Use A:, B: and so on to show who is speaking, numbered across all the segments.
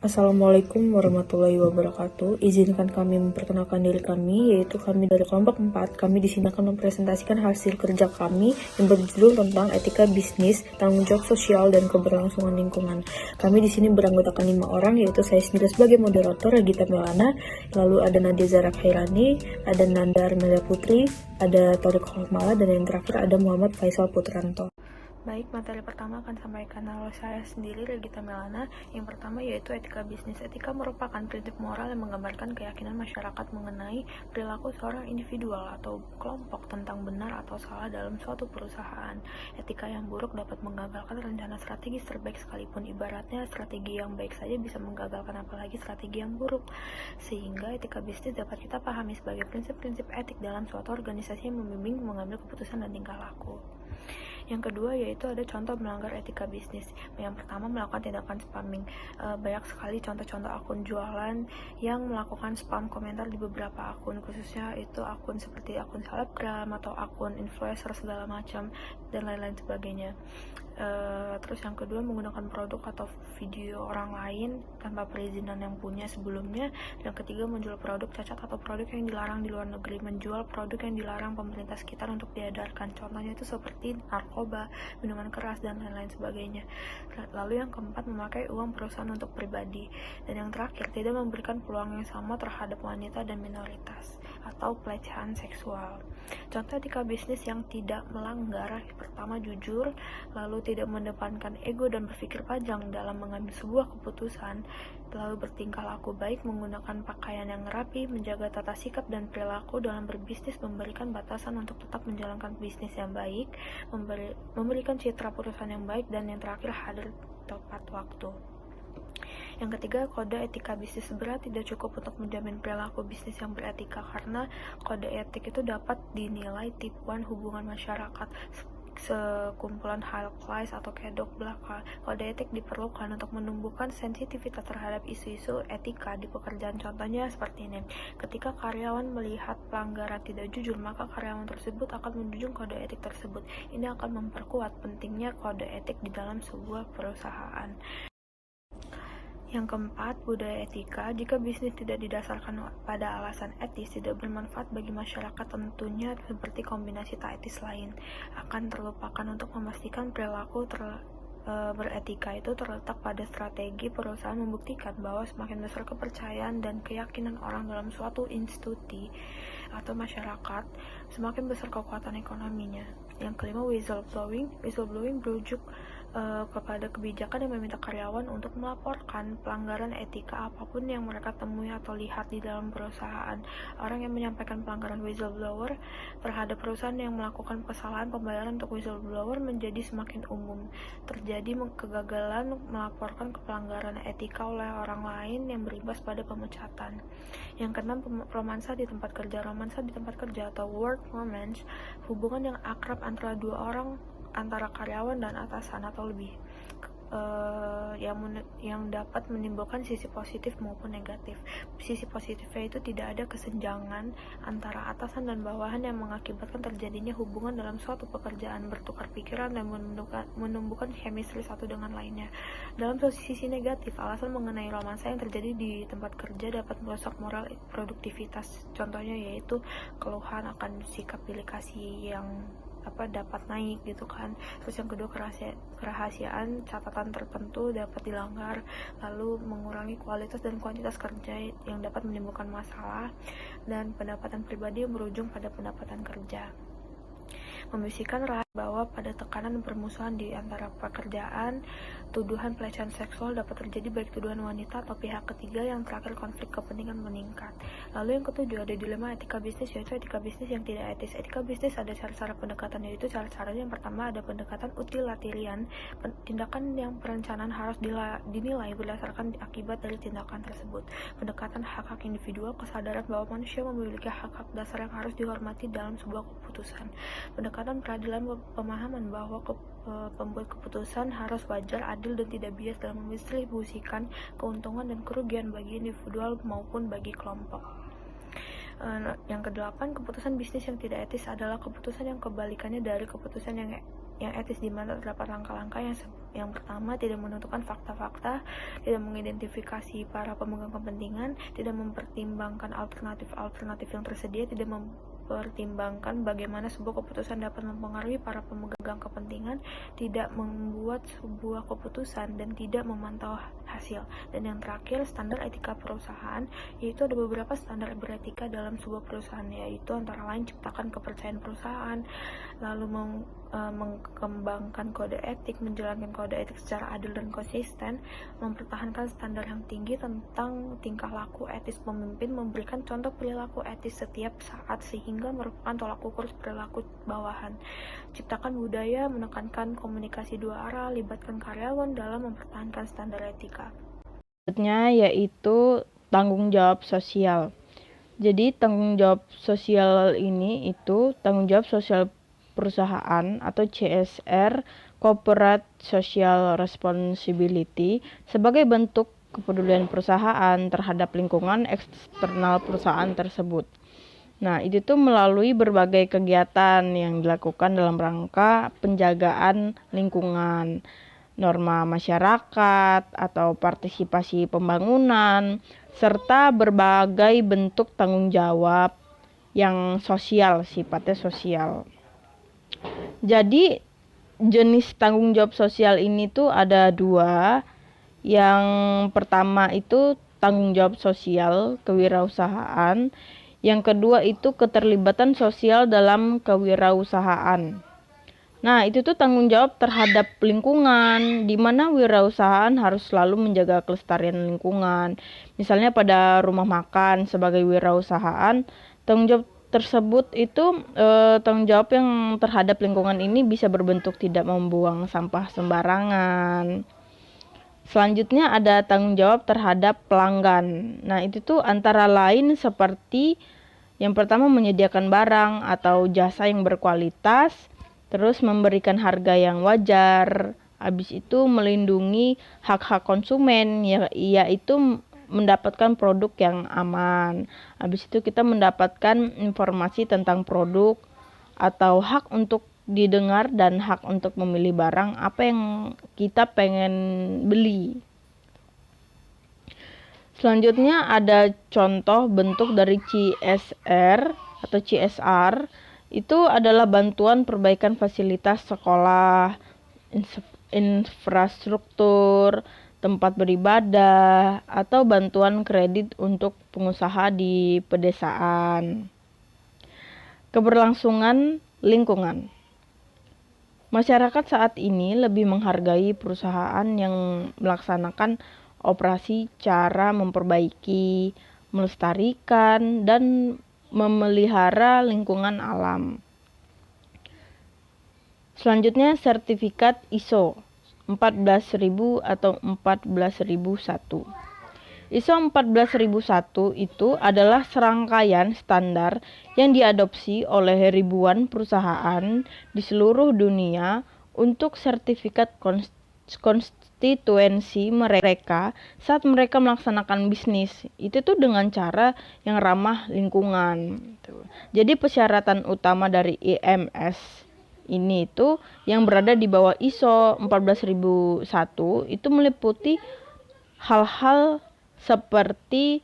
A: Assalamualaikum warahmatullahi wabarakatuh. Izinkan kami memperkenalkan diri kami, yaitu kami dari kelompok 4. Kami di sini akan mempresentasikan hasil kerja kami yang berjudul tentang etika bisnis, tanggung jawab sosial, dan keberlangsungan lingkungan. Kami di sini beranggotakan 5 orang, yaitu saya sendiri sebagai moderator, Regita Melana, lalu ada Nadia Zara Khairani, ada Nanda Armelia Putri, ada Torik Holmala, dan yang terakhir ada Muhammad Faisal Putranto. Baik, materi pertama akan sampaikan oleh saya sendiri, Regita Melana. Yang pertama yaitu etika bisnis. Etika merupakan prinsip moral yang menggambarkan keyakinan masyarakat mengenai perilaku seorang individual atau kelompok tentang benar atau salah dalam suatu perusahaan. Etika yang buruk dapat menggagalkan rencana strategis terbaik sekalipun. Ibaratnya strategi yang baik saja bisa menggagalkan, apalagi strategi yang buruk. Sehingga etika bisnis dapat kita pahami sebagai prinsip-prinsip etik dalam suatu organisasi yang membimbing mengambil keputusan dan tingkah laku. Yang kedua yaitu ada contoh melanggar etika bisnis. Yang pertama, melakukan tindakan spamming. Banyak sekali contoh-contoh akun jualan yang melakukan spam komentar di beberapa akun, khususnya itu akun seperti akun selebgram atau akun influencer segala macam dan lain-lain sebagainya. Terus yang kedua, menggunakan produk atau video orang lain tanpa perizinan yang punya sebelumnya. Dan ketiga, menjual produk cacat atau produk yang dilarang di luar negeri, menjual produk yang dilarang pemerintah sekitar untuk diedarkan. Contohnya itu seperti narkoba, minuman keras, dan lain-lain sebagainya. Lalu yang keempat, memakai uang perusahaan untuk pribadi. Dan yang terakhir, tidak memberikan peluang yang sama terhadap wanita dan minoritas atau pelecehan seksual. Contoh etika bisnis yang tidak melanggar: pertama, jujur, lalu tidak mendepankan ego dan berpikir panjang dalam mengambil sebuah keputusan, lalu bertingkah laku baik, menggunakan pakaian yang rapi, menjaga tata sikap dan perilaku dalam berbisnis, memberikan batasan untuk tetap menjalankan bisnis yang baik, memberikan citra perusahaan yang baik, dan yang terakhir, hadir tepat waktu. Yang ketiga, kode etika bisnis. Sebenarnya tidak cukup untuk menjamin perilaku bisnis yang beretika, karena kode etik itu dapat dinilai tipuan hubungan masyarakat, sekumpulan hal class atau kedok belaka. Kode etik diperlukan untuk menumbuhkan sensitivitas terhadap isu-isu etika di pekerjaan. Contohnya seperti ini: ketika karyawan melihat pelanggaran tidak jujur, maka karyawan tersebut akan menjunjung kode etik tersebut. Ini akan memperkuat pentingnya kode etik di dalam sebuah perusahaan. Yang keempat, budaya etika. Jika bisnis tidak didasarkan pada alasan etis, tidak bermanfaat bagi masyarakat, tentunya seperti kombinasi tak etis lain akan terlupakan. Untuk memastikan perilaku beretika itu terletak pada strategi perusahaan membuktikan bahwa semakin besar kepercayaan dan keyakinan orang dalam suatu institusi atau masyarakat, semakin besar kekuatan ekonominya. Yang kelima, whistleblowing. Whistleblowing berujuk kepada kebijakan yang meminta karyawan untuk melaporkan pelanggaran etika apapun yang mereka temui atau lihat di dalam perusahaan. Orang yang menyampaikan pelanggaran whistleblower terhadap perusahaan yang melakukan kesalahan pembayaran untuk whistleblower menjadi semakin umum. Terjadi kegagalan melaporkan pelanggaran etika oleh orang lain yang berimbas pada pemecatan. Yang keenam, romansa di tempat kerja. Romansa di tempat kerja atau work romance, hubungan yang akrab antara dua orang, antara karyawan dan atasan atau lebih, yang dapat menimbulkan sisi positif maupun negatif. Sisi positifnya itu tidak ada kesenjangan antara atasan dan bawahan yang mengakibatkan terjadinya hubungan dalam suatu pekerjaan, bertukar pikiran, dan menumbuhkan chemistry satu dengan lainnya. Dalam sisi negatif, alasan mengenai romansa yang terjadi di tempat kerja dapat merusak moral produktivitas. Contohnya yaitu keluhan akan sikap bilik kasih yang dapat naik gitu kan. Terus yang kedua, kerahasiaan catatan tertentu dapat dilanggar, lalu mengurangi kualitas dan kuantitas kerja yang dapat menimbulkan masalah, dan pendapatan pribadi yang berujung pada pendapatan kerja. Membisikkan rahasia bahwa pada tekanan dan permusuhan di antara pekerjaan, tuduhan pelecehan seksual dapat terjadi, baik tuduhan wanita atau pihak ketiga. Yang terakhir, konflik kepentingan meningkat. Lalu yang ketujuh, ada dilema etika bisnis, yaitu etika bisnis yang tidak etis. Etika bisnis ada cara-cara pendekatan, yaitu cara-caranya yang pertama ada pendekatan utilitarian. Tindakan yang perencanaan harus dinilai berdasarkan akibat dari tindakan tersebut. Pendekatan hak-hak individual, kesadaran bahwa manusia memiliki hak-hak dasar yang harus dihormati dalam sebuah keputusan. Pendekatan peradilan, pemahaman bahwa pembuat keputusan harus wajar, adil, dan tidak bias dalam mendistribusikan keuntungan dan kerugian bagi individual maupun bagi kelompok. Yang kedelapan, keputusan bisnis yang tidak etis adalah keputusan yang kebalikannya dari keputusan yang etis, di mana terdapat langkah-langkah yang Yang pertama, tidak menentukan fakta-fakta, tidak mengidentifikasi para pemegang kepentingan, tidak mempertimbangkan alternatif-alternatif yang tersedia, tidak mempertimbangkan bagaimana sebuah keputusan dapat mempengaruhi para pemegang kepentingan, tidak membuat sebuah keputusan, dan tidak memantau hasil. Dan yang terakhir, standar etika perusahaan, yaitu ada beberapa standar beretika dalam sebuah perusahaan, yaitu antara lain ciptakan kepercayaan perusahaan, lalu mengembangkan kode etik, menjalankan kode etik secara adil dan konsisten, mempertahankan standar yang tinggi tentang tingkah laku etis pemimpin, memberikan contoh perilaku etis setiap saat sehingga merupakan tolak ukur perilaku bawahan, ciptakan budaya, menekankan komunikasi dua arah, libatkan karyawan dalam mempertahankan standar etika.
B: Selanjutnya yaitu tanggung jawab sosial. Jadi tanggung jawab sosial ini itu tanggung jawab sosial perusahaan atau CSR, Corporate Social Responsibility, sebagai bentuk kepedulian perusahaan terhadap lingkungan eksternal perusahaan tersebut. Nah, itu tuh melalui berbagai kegiatan yang dilakukan dalam rangka penjagaan lingkungan, norma masyarakat atau partisipasi pembangunan, serta berbagai bentuk tanggung jawab yang sosial, sifatnya sosial. Jadi jenis tanggung jawab sosial ini tuh ada dua. Yang pertama itu tanggung jawab sosial kewirausahaan. Yang kedua itu keterlibatan sosial dalam kewirausahaan. Nah, itu tuh tanggung jawab terhadap lingkungan, di mana wirausahaan harus selalu menjaga kelestarian lingkungan. Misalnya pada rumah makan sebagai wirausahaan, tanggung jawab tersebut itu tanggung jawab yang terhadap lingkungan ini bisa berbentuk tidak membuang sampah sembarangan. Selanjutnya ada tanggung jawab terhadap pelanggan. Nah, itu tuh antara lain seperti yang pertama menyediakan barang atau jasa yang berkualitas, terus memberikan harga yang wajar, habis itu melindungi hak-hak konsumen, yaitu mendapatkan produk yang aman. Habis itu kita mendapatkan informasi tentang produk atau hak untuk didengar dan hak untuk memilih barang apa yang kita pengen beli. Selanjutnya ada contoh bentuk dari CSR atau CSR. Itu adalah bantuan perbaikan fasilitas sekolah, infrastruktur, tempat beribadah, atau bantuan kredit untuk pengusaha di pedesaan. Keberlangsungan lingkungan. Masyarakat saat ini lebih menghargai perusahaan yang melaksanakan operasi cara memperbaiki, melestarikan, dan memelihara lingkungan alam. Selanjutnya sertifikat ISO 14000 atau 14001. ISO 14001 itu adalah serangkaian standar yang diadopsi oleh ribuan perusahaan di seluruh dunia untuk sertifikat konstituensi mereka saat mereka melaksanakan bisnis. Itu tuh dengan cara yang ramah lingkungan. Jadi persyaratan utama dari IMS ini itu yang berada di bawah ISO 14001 itu meliputi hal-hal seperti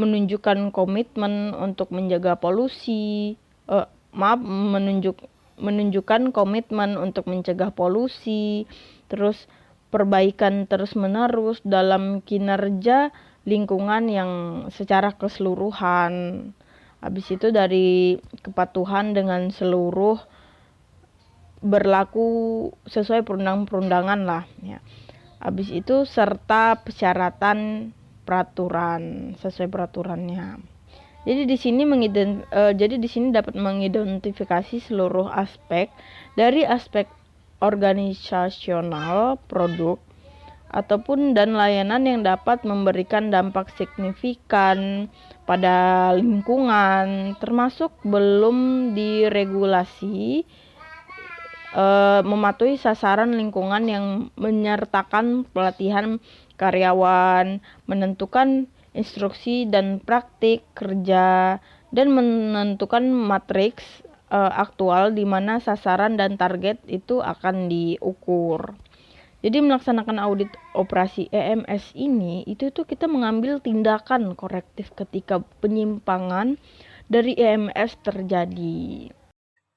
B: menunjukkan komitmen untuk menjaga polusi, menunjukkan komitmen untuk mencegah polusi, terus perbaikan terus-menerus dalam kinerja lingkungan yang secara keseluruhan. Habis itu dari kepatuhan dengan seluruh berlaku sesuai perundang-perundangan lah ya. Habis itu serta persyaratan peraturan sesuai peraturannya. Jadi di sini dapat mengidentifikasi seluruh aspek dari aspek organisasional produk ataupun dan layanan yang dapat memberikan dampak signifikan pada lingkungan, termasuk belum diregulasi, mematuhi sasaran lingkungan yang menyertakan pelatihan karyawan, menentukan instruksi dan praktik kerja, dan menentukan matriks aktual di mana sasaran dan target itu akan diukur. Jadi melaksanakan audit operasi EMS ini itu tuh kita mengambil tindakan korektif ketika penyimpangan dari EMS terjadi.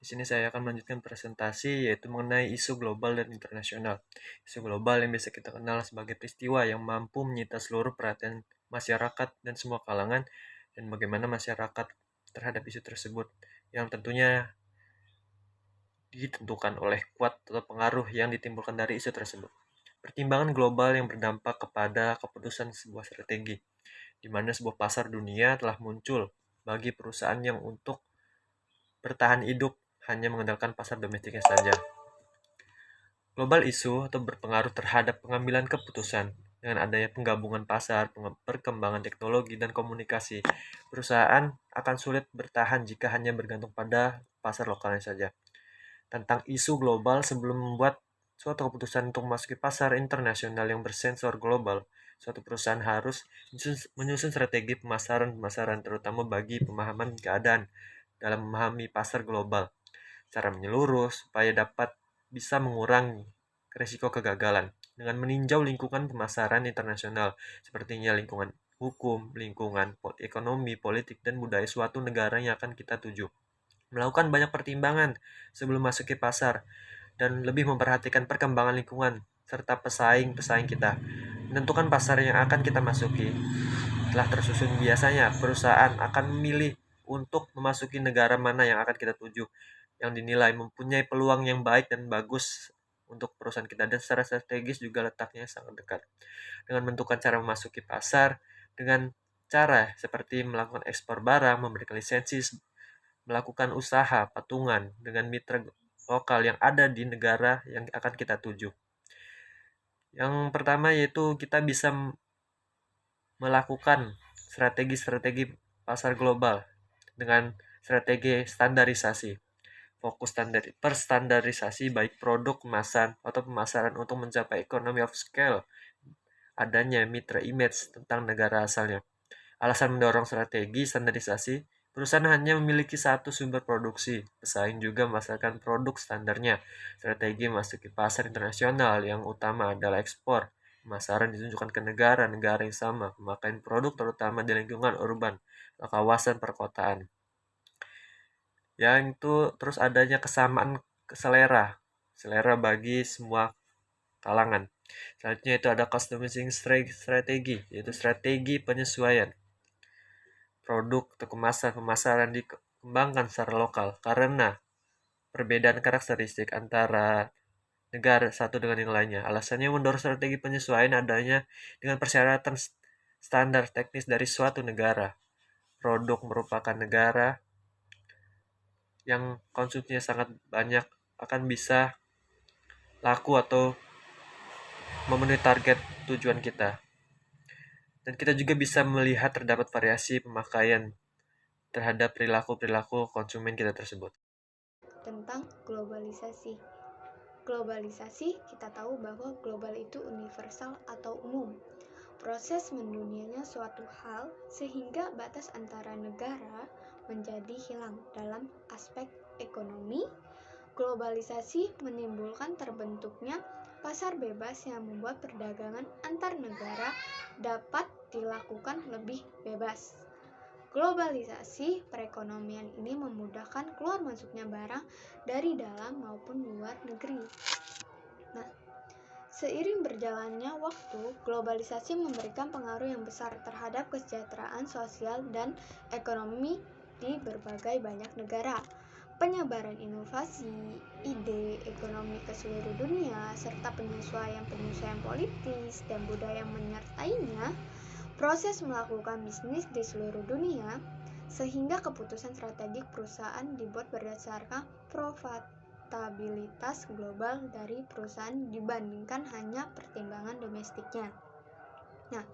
C: Di sini saya akan melanjutkan presentasi yaitu mengenai isu global dan internasional. Isu global yang biasa kita kenal sebagai peristiwa yang mampu menyita seluruh perhatian masyarakat dan semua kalangan, dan bagaimana masyarakat terhadap isu tersebut yang tentunya ditentukan oleh kuat atau pengaruh yang ditimbulkan dari isu tersebut. Pertimbangan global yang berdampak kepada keputusan sebuah strategi, di mana sebuah pasar dunia telah muncul bagi perusahaan yang untuk bertahan hidup hanya mengandalkan pasar domestiknya saja. Global isu atau berpengaruh terhadap pengambilan keputusan. Dengan adanya penggabungan pasar, perkembangan teknologi, dan komunikasi, perusahaan akan sulit bertahan jika hanya bergantung pada pasar lokalnya saja. Tentang isu global, sebelum membuat suatu keputusan untuk memasuki pasar internasional yang bersensor global, suatu perusahaan harus menyusun strategi pemasaran terutama bagi pemahaman keadaan dalam memahami pasar global secara menyeluruh supaya dapat bisa mengurangi risiko kegagalan dengan meninjau lingkungan pemasaran internasional sepertinya lingkungan hukum, lingkungan ekonomi, politik, dan budaya suatu negara yang akan kita tuju. Melakukan banyak pertimbangan sebelum masuk ke pasar dan lebih memperhatikan perkembangan lingkungan serta pesaing-pesaing kita. Menentukan pasar yang akan kita masuki telah tersusun. Biasanya perusahaan akan memilih untuk memasuki negara mana yang akan kita tuju yang dinilai mempunyai peluang yang baik dan bagus untuk perusahaan kita, dan secara strategis juga letaknya sangat dekat. Dengan menentukan cara memasuki pasar dengan cara seperti melakukan ekspor barang, memberikan lisensi, melakukan usaha patungan dengan mitra lokal yang ada di negara yang akan kita tuju. Yang pertama yaitu kita bisa melakukan strategi-strategi pasar global dengan strategi standarisasi. Fokus perstandarisasi baik produk kemasan atau pemasaran untuk mencapai economy of scale, adanya mitra image tentang negara asalnya. Alasan mendorong strategi standarisasi, perusahaan hanya memiliki satu sumber produksi, pesaing juga memasarkan produk standarnya. Strategi memasuki pasar internasional yang utama adalah ekspor. Pemasaran ditunjukkan ke negara-negara yang sama, pemakaian produk terutama di lingkungan urban, kawasan perkotaan. Yang itu terus adanya kesamaan selera, selera bagi semua kalangan. Selanjutnya itu ada customizing strategi, yaitu strategi penyesuaian produk atau kemasan pemasaran dikembangkan secara lokal karena perbedaan karakteristik antara negara satu dengan yang lainnya. Alasannya mendorong strategi penyesuaian adanya dengan persyaratan standar teknis dari suatu negara. Produk merupakan negara yang konsumsinya sangat banyak akan bisa laku atau memenuhi target tujuan kita. Dan kita juga bisa melihat terdapat variasi pemakaian terhadap perilaku-perilaku konsumen kita tersebut.
D: Tentang globalisasi. Globalisasi, kita tahu bahwa global itu universal atau umum. Proses mendunianya suatu hal sehingga batas antara negara menjadi hilang dalam aspek ekonomi. Globalisasi menimbulkan terbentuknya pasar bebas yang membuat perdagangan antar negara dapat dilakukan lebih bebas. Globalisasi perekonomian ini memudahkan keluar masuknya barang dari dalam maupun luar negeri. Nah, seiring berjalannya waktu, globalisasi memberikan pengaruh yang besar terhadap kesejahteraan sosial dan ekonomi di berbagai banyak negara. Penyebaran inovasi, ide ekonomi ke seluruh dunia, serta penyesuaian politis dan budaya yang menyertainya, proses melakukan bisnis di seluruh dunia, sehingga keputusan strategik perusahaan dibuat berdasarkan profitabilitas global dari perusahaan dibandingkan hanya pertimbangan domestiknya. Nah,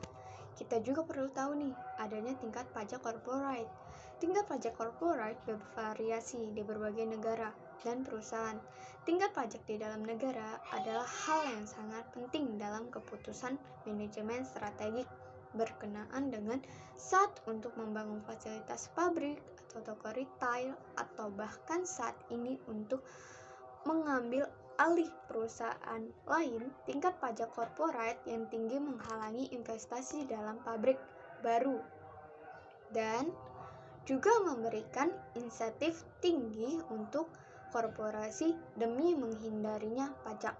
D: kita juga perlu tahu nih, adanya tingkat pajak corporate. Tingkat pajak corporate bervariasi di berbagai negara dan perusahaan. Tingkat pajak di dalam negara adalah hal yang sangat penting dalam keputusan manajemen strategik berkenaan dengan saat untuk membangun fasilitas pabrik atau toko retail, atau bahkan saat ini untuk mengambil alih perusahaan lain, tingkat pajak korporat yang tinggi menghalangi investasi dalam pabrik baru dan juga memberikan insentif tinggi untuk korporasi demi menghindarinya pajak.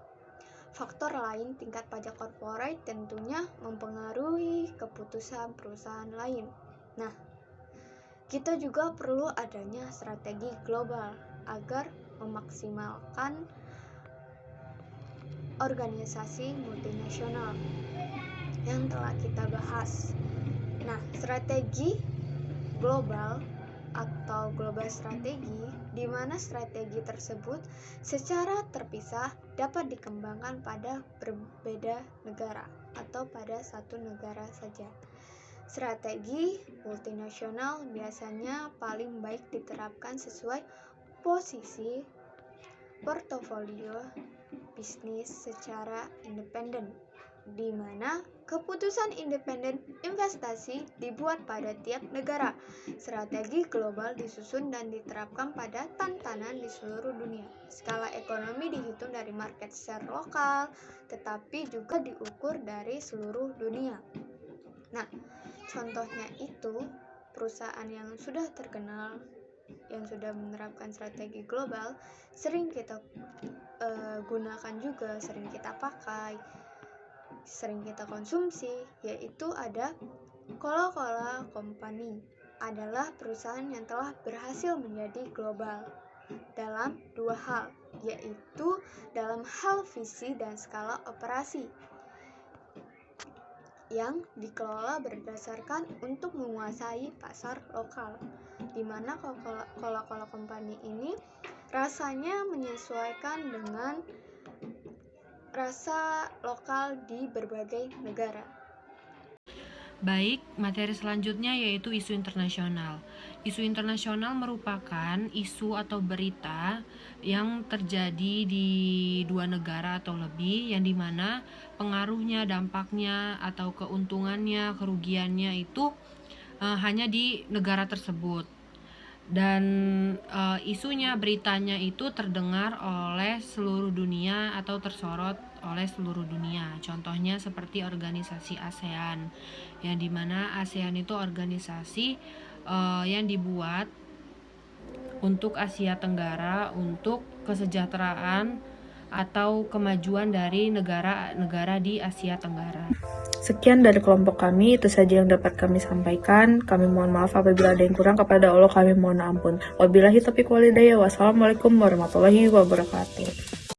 D: Faktor lain tingkat pajak korporat tentunya mempengaruhi keputusan perusahaan lain. Nah, kita juga perlu adanya strategi global agar memaksimalkan organisasi multinasional yang telah kita bahas. Nah, strategi global atau global strategi, di mana strategi tersebut secara terpisah dapat dikembangkan pada berbeda negara atau pada satu negara saja. Strategi multinasional biasanya paling baik diterapkan sesuai posisi portofolio bisnis secara independen, di mana keputusan independen investasi dibuat pada tiap negara. Strategi global disusun dan diterapkan pada tantangan di seluruh dunia. Skala ekonomi dihitung dari market share lokal, tetapi juga diukur dari seluruh dunia. Nah, contohnya itu perusahaan yang sudah terkenal, yang sudah menerapkan strategi global, sering kita gunakan juga, sering kita pakai, sering kita konsumsi, yaitu ada Coca-Cola Company. Adalah perusahaan yang telah berhasil menjadi global dalam dua hal, yaitu dalam hal visi dan skala operasi yang dikelola berdasarkan untuk menguasai pasar lokal, di mana Coca-Cola Company ini rasanya menyesuaikan dengan rasa lokal di berbagai negara.
E: Baik, materi selanjutnya yaitu isu internasional. Isu internasional merupakan isu atau berita yang terjadi di dua negara atau lebih, yang dimana pengaruhnya, dampaknya, atau keuntungannya, kerugiannya itu hanya di negara tersebut. Dan isunya, beritanya itu terdengar oleh seluruh dunia atau tersorot oleh seluruh dunia. Contohnya seperti organisasi ASEAN, yang dimana ASEAN itu organisasi yang dibuat untuk Asia Tenggara, untuk kesejahteraan atau kemajuan dari negara-negara di Asia Tenggara.
A: Sekian dari kelompok kami, itu saja yang dapat kami sampaikan. Kami mohon maaf apabila ada yang kurang, kepada Allah kami mohon ampun. Wabillahi taufiq walhidayah. Wassalamualaikum warahmatullahi wabarakatuh.